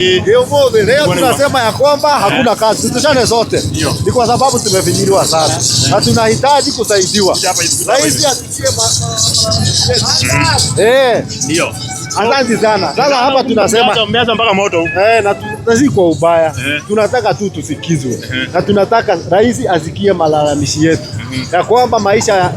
Leo tunasema ya kwamba hakuna kazi, tutushane zote. Ni kwa sababu tumefinyiliwa sana na tunahitaji kusaidiwa. Rais asikie ndio. Asante sana. Sasa hapa tunasema mmeanza mpaka moto. Na tunazidi kwa ubaya. Tunataka tu tusikizwe. Na tunataka rais asikie malalamishi yetu. Ya kwamba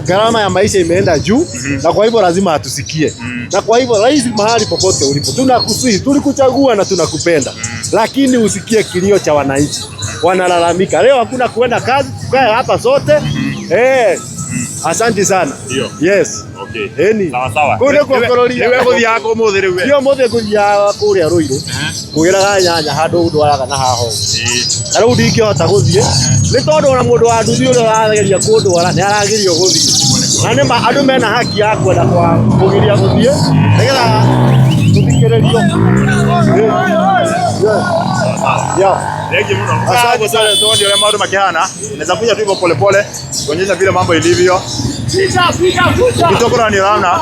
gharama ya maisha imeenda juu na kwa hivyo lazima atusikie. Na kwa hivyo rais, mahali popote ulipo, tunakusihi, tulikuchagua na tunakupenda. Lakini usikie kilio cha wananchi. Wanalalamika. Leo hakuna kuenda kazi, tukae hapa sote. Asante sana. Yes. Okay. Sawa sawa. Kule kwa korori. Wewe kuthi yako muthiri we. Yo muthiri kuthi ya kuria ruiru. Kugira nyanya handu ndwaraga na haho. Na riu ndingihota guthie. Ni tondu ona mundu wa nduthi uri arageria kundwara ni aragirio guthie. Na ni ma andu mena haki ya kwenda kwa kugiria guthie. Nigetha tuthikiririo. Asante sana ndio ile mambo makihana. Naweza kuja tu hivyo pole pole kuonyesha vile mambo ilivyo. Kitokora ni rana.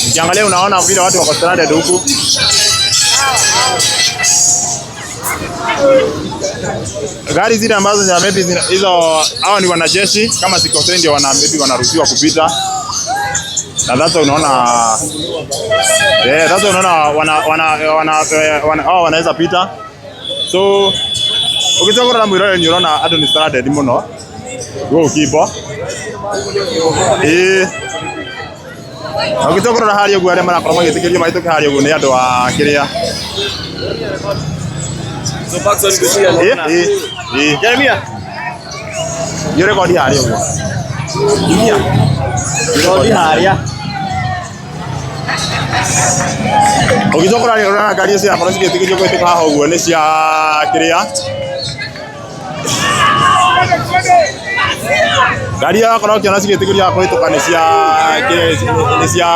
Ukiangalia unaona vile watu wako stranded huku. Gari zile ambazo za maybe hizo hao ni wanajeshi kama siko ndio maybe wanaruhusiwa kupita. Na sasa unaona sasa unaona wanaweza pita. So ukitoka na Mirurungano ni unaona ado ni stranded muno. Go kipo. Ukitoka na hali yagware mara kwa moja tikirio maito hali yagu ni ado wa kiria. So Pakistan kusia na. Jeremia. Yore kwa hali yagu. Dunia. Yore hali ya. Ukitoka na unaona gari cia polisi tikirio kwa tika hawo ni cia kiria. Gari ya kora kiona cigitikiria kwa itoka ni cia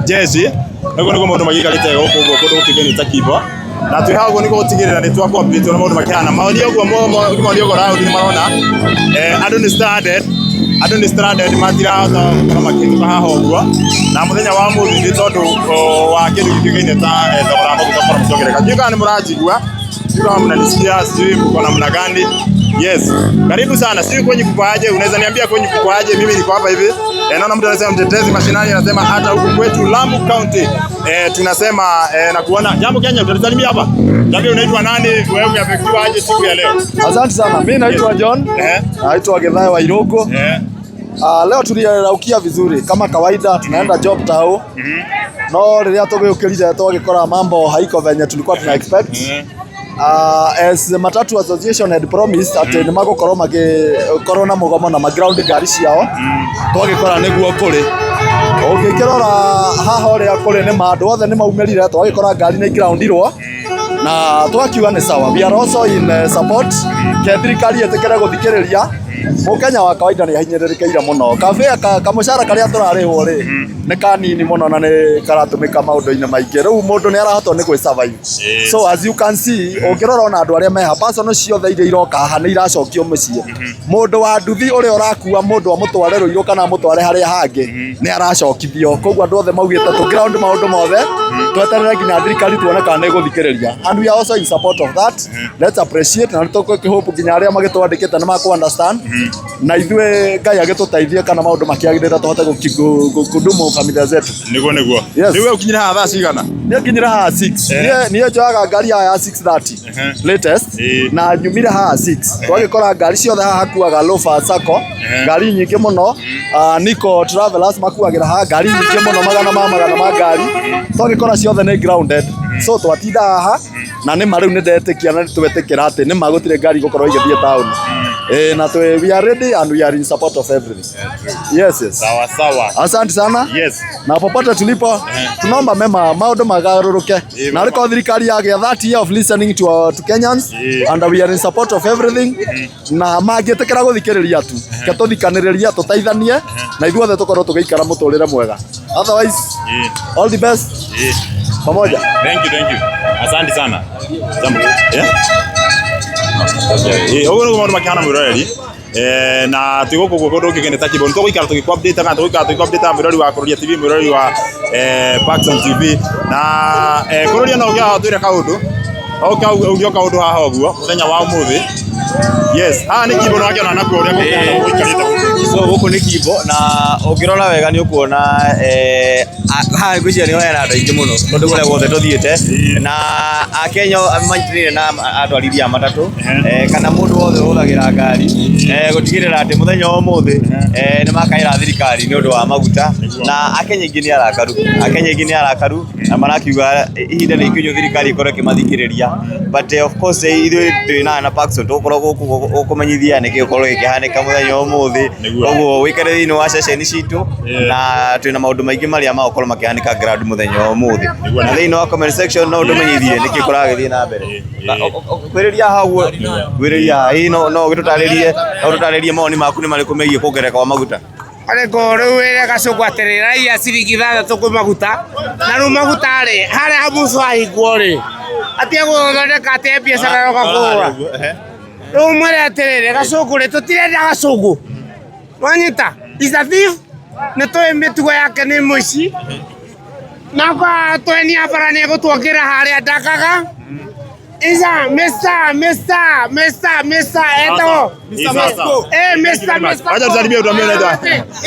jeshi. Ego niko mundu magikarite guku kundu kigeni takibo. Na twi hawo niko gutigirira ni twa complete na mundu makihana. Maoni oguo maoni oguo raudi ni marona. Ado ni stranded matira kama kindu haha oguo. Na muthenya wa muthi ni tondu wa kindu kigeni ta thogora maguta kwa mcongereka. Kiuga ni murajigua. Kiuga mnanisikia sijui mko namna gani. Yes. Karibu sana. Sijui kwenye kukoaje, unaweza niambia kwenye kukoaje? Mimi niko hapa hivi. Naona mtu anasema mtetezi mashinani anasema hata huku kwetu Lamu County tunasema na kuona jambo Kenya utanisalimia hapa. Jambo unaitwa nani? Wewe umeafektiwa aje siku ya leo? Asante sana. Mimi naitwa John. Naitwa Gedhaya wa Irogo. Leo tuliraukia vizuri kama kawaida, tunaenda job tao. No riria tugikirire tugikora mambo haiko venye tulikuwa tuna expect. As the Matatu Association had promised at ni magokorwo magikorwo na mugomo na ground ngari ciao twagikora niguo kuri ukikirora haha ria kuri ni mandu othe ni maumirire twagikora ngari ni groundirwo na twakiuga ni sawa. We are also in support ke thirikari etekere guthikiriria mukenya wa kawaida ni hinyiririkiire muno kafea kamushara karia turarihwo ri ni kanini muno na ni karatumika maundu-ini maingi. Riu mundu ni arahotwo ni gwi survive. So as you can see ukirora ona andu aria meha personal ciothe iria iroka haha ni iracokio mucii. Mundu wa nduthi uria urakua mundu amutware ruiru kana amutware haria hangi ni aracokithio. Koguo andu othe maugite tu ground maundu mothe tweterere nginya thirikari tuone kana ni guthikiriria. And we are also in support of that. Let's appreciate na tukihope nginya aria magitwandikite ni maku understand. Na ithwe Ngai agituteithie kana maundu makiagirira tuhote kudumu familia zetu. Niguo. Niwe ukinyira haha thaa cigana? Ni kinyira haha 6. Ni njoyaga ngari ya 6:30 latest na nyumire haha 6. Twagikora ngari ciothe haha kuaga lofa sako. Ngari nyingi muno. Niko travelers makuagira haha ngari nyingi muno magana ma ngari. Twagikora ciothe ni grounded. So twatinda haha na ni mariu ni ndetikia na twetekera ati ni magutire ngari gukorwo igithie town. Na we are ready and we are in support of everything. Yes. Sawa. Asante sana. Yes. Na popote tulipo tunaomba mema maundu magaruruke. Na riko thirikari yake 30 years of listening to Kenyans and we are in support of everything. Na magitekera guthikiriria tu. Ke tuthikaniriria tutaithanie na ithuothe tukorwo tugiikara muturire mwega. Otherwise all the best. Pamoja. Thank you. Asante sana. Jambo. Ogo no maundu makihana Mirurungano na tuko kundu kigenda kibondo tugoikara tugikupdate kana tugikupdate mirori wa Kururia TV mirori wa Paxson TV na Kururia no gya twire kaundu ugio kaundu haha oguo muthenya wa umuthi. Yes, ni kibo no akiona na kuria guikarite so guku ni kibo na ungirora wega ni ukuona ha ngwiciria ni hena andu aingi muno tondu kuria guothe tuthiite na Akenya manyitirire na atwarithia matatu kana mundu wothe uthagira ngari gutigirira ati muthenya wa umuthi ni makaira thirikari ni undu wa maguta na Akenya ingi ni arakaru na marakiuga ihinda ni ikinyu thirikari ikore kimathikiriria but of course ithui twina na Paxson tukoro gukumenyithia ni gikorwo gikihanika muthenya wa umuthi koguo wikare thini wa session citu na twina maundu maingi maria magokorwo makihanika ground muthenya wa umuthi na thini wa comment section no ndumenyithie niki kuragithie na mbere kwiriria haguo kwiriria no gitutaririe moni maku ni mariku megie kuongereka kwa maguta ariko riu gacuku atirira ia ciringi 6 kwa maguta na riu maguta ri haria hamuco ahingwo ri atia guthondeka atia biacara yoka kugura riu mwere atirire gacuku ri tutirenda gacuku wanyita is a thief ni toi mitugo yake ni muici na kwa twenia bara ni gutwokira haria ndakaga Isa, Mr. Eto. Mr. Acha tusalimie utuambie unaitwa.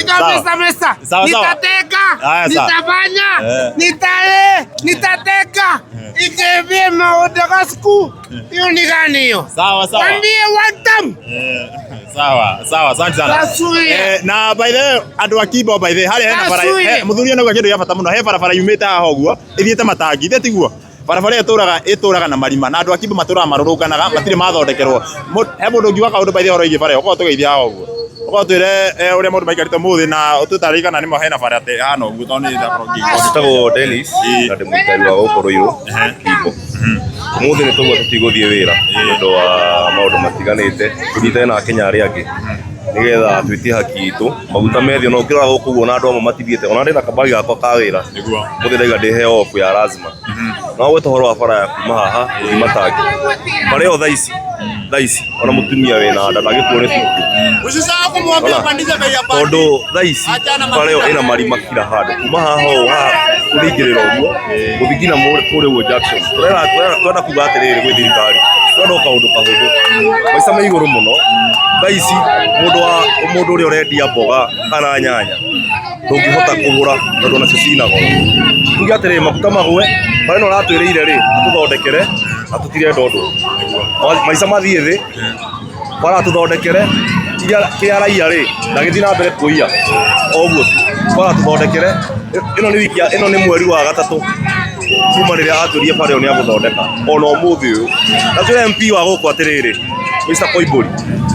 Ito Mr. Nitateka, nitafanya, nitateka. Ikebie maodoka siku. Hiyo ni gani hiyo? Sawa. Mwambie watam. Sawa, asante sana. Na by the andu akibo by the hari hena bara muthuria no gakindu ya bata muno he bara yumite haha oguo ithiete matangi ite tiguo barabara ituraga na marima na andu akibo maturaga marurunganaga matire mathondekerwo he mundu ngiwa kaundu by the horo igi bara uko tugeithia haha oguo uko twire uria mundu maikarite muthi na ututarikana nimo hena bara te hano oguo toni da progi tutago Dennis na ndimukari wa Ukoroiro kibo muthi ni tugwa tutiguthie wira ndo wa maundu matiganite tuthite na Kenya aria angi nigetha twitie haki itu maguta methio no kira gukuguo na andu amwe matithiete ona ndina kabagi gakwa ka wira niguo muthi ndaiga ndihe off ya lazima no gwe tohoro wa bara ya kuma haha ni matangi bare o thaisi ona mutumia wena nda ndagikuone tu usisahau kumwambia pandisha bei ya pandi tondu thaisi bare ina marima kila handu kuma haha kuringirira uguo guthigina kuri uguo Jackson twenda kuga atiriri gwi thirikari twenda kaundu kahuthu maica me iguru muno thaisi mundu uria urendia mboga kana nyanya ndungihota kugura tondu nacio cina goro tuge atiriri maguta magwe bare no ratwiriire ri tuthondekere atutirenda undu maica mathie thi bara tuthondekere kia raia ri ndagithii na mbere kuia oguo bara tuthondekere ino ni mweri wa gatatu kuma riria aturie bara ni aguthondeka ona umuthi uyu na twe MP wa guku atiriri Mr. Koiburi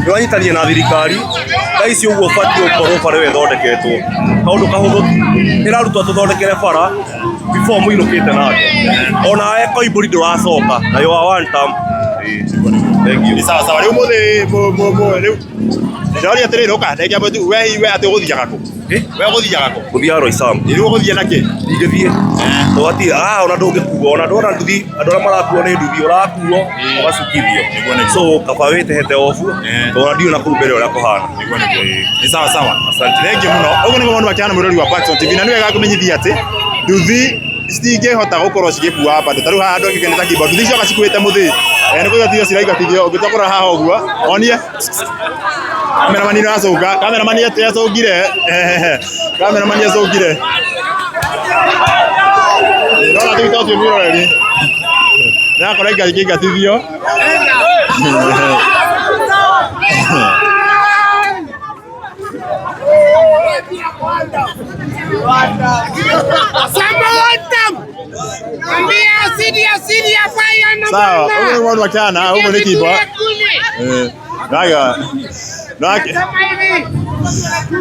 ni wanyitanie na thirikari thaisi uguo bati ukorwo bara we thondeketwo kaundu kahuthu irarutwo tuthondekere bara before muinukite nake ona Koiburi nduracoka na yo one time thank you sawa riu muthi riu ndari atiriri uka ndekia mtu we ati guthiaga ku we guthiaga ku guthia Roisam riu guthia naki ingithie to ati ona ndungikuo ona ndona nduthi andora marakuo ni nduthi urakuo ugacukithio so kaba wite hete ofu to ndio na kumbere ora kuhana ni sawa asante thank you muno ugo ni mundu wakiana Miruri wa Paxson TV na niwe gakumenyithia ati nduthi citingihota gukorwo cigikua hapa taru haha andu ngikene takibo nduthi cio gacikuite muthi ni kugatithio ciraigatithio ungitokora haha oguo onie kameramani no acuka kameramani ate acungire kameramani acungire ndona thito cio miroreri na korenga ikingatithio sawa ugo mwandu wakana ugo ni kibo naga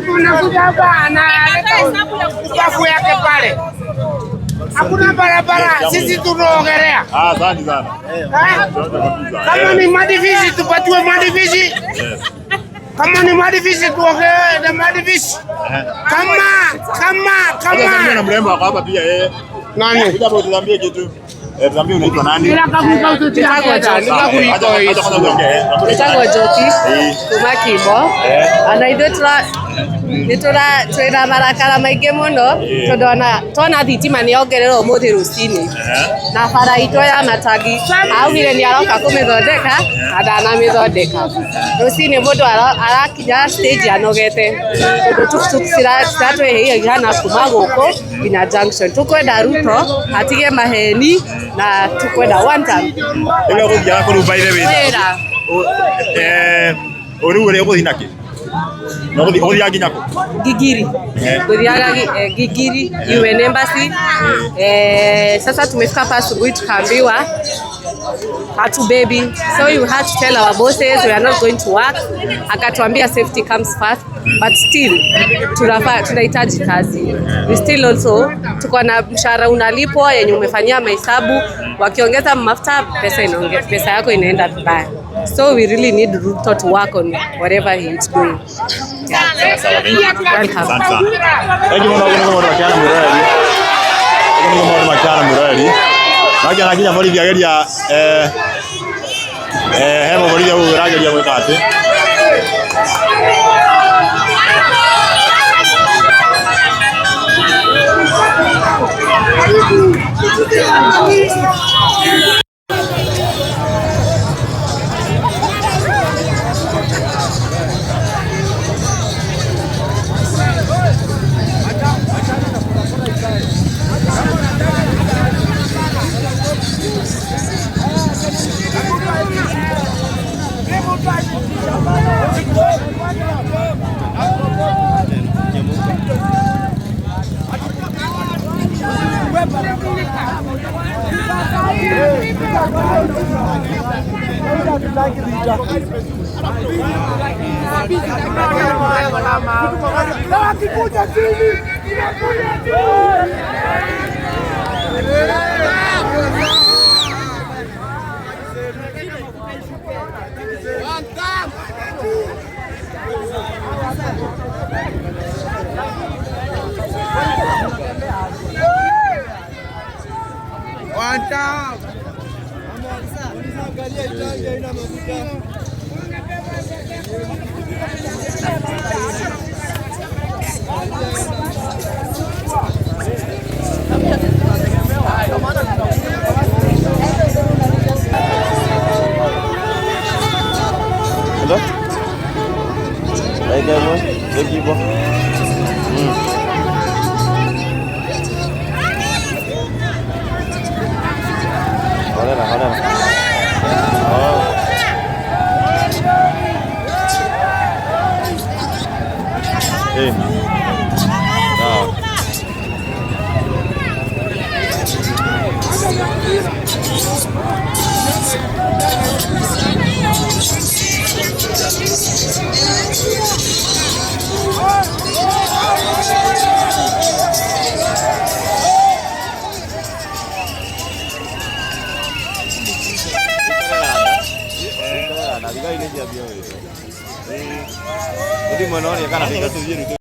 tunakuja bana uchafu yake pale hakuna barabara sisi tunaogelea asante sana kama ni madivishi tupatiwe madivishi kama ni madivishi tuogelee na madivishi kama na mrembo hapa pia nani kitabu tuambie kitu Tuambie unaitwa nani? Nitagwo Njoki kuma Kimbo ana ithuĩ twĩna marakara maingĩ mũno tondũ twona thitima nĩyongererwo ũmũthĩ rũcinĩ na bara itũ ya Matangi augire nĩaroka kũmĩthondeka na ndanamĩthondeka. Rũcinĩ mũndũ arakinya stage anogete tondũ tuktuk ciratwĩhĩagia hana kuma gũkũ nginya junction. Tũkwenda Ruto atige maheni na tũkwenda one time. Ĩyo gũthiaga kũrumba ile wĩra. Ũrĩu ũrĩa ũgũthiĩ nakĩ? Ũgũthiaga nginya kũ? Gigiri. Gũthiaga Gigiri UN Embassy. Sasa tumefika hapa asubuhi tukaambiwa baby. So you had to tell our bosses we are not going to work. Akatuambia safety comes first, but still tunahitaji kazi. We still also tuko na mshahara unalipwa yenye umefanyia mahesabu, wakiongeza mafuta pesa yako inaenda vibaya. So we really need Ruto to work on whatever he is doing. Yeah. Nakinya borithi ageria he borithi ũrageria gwĩka atĩ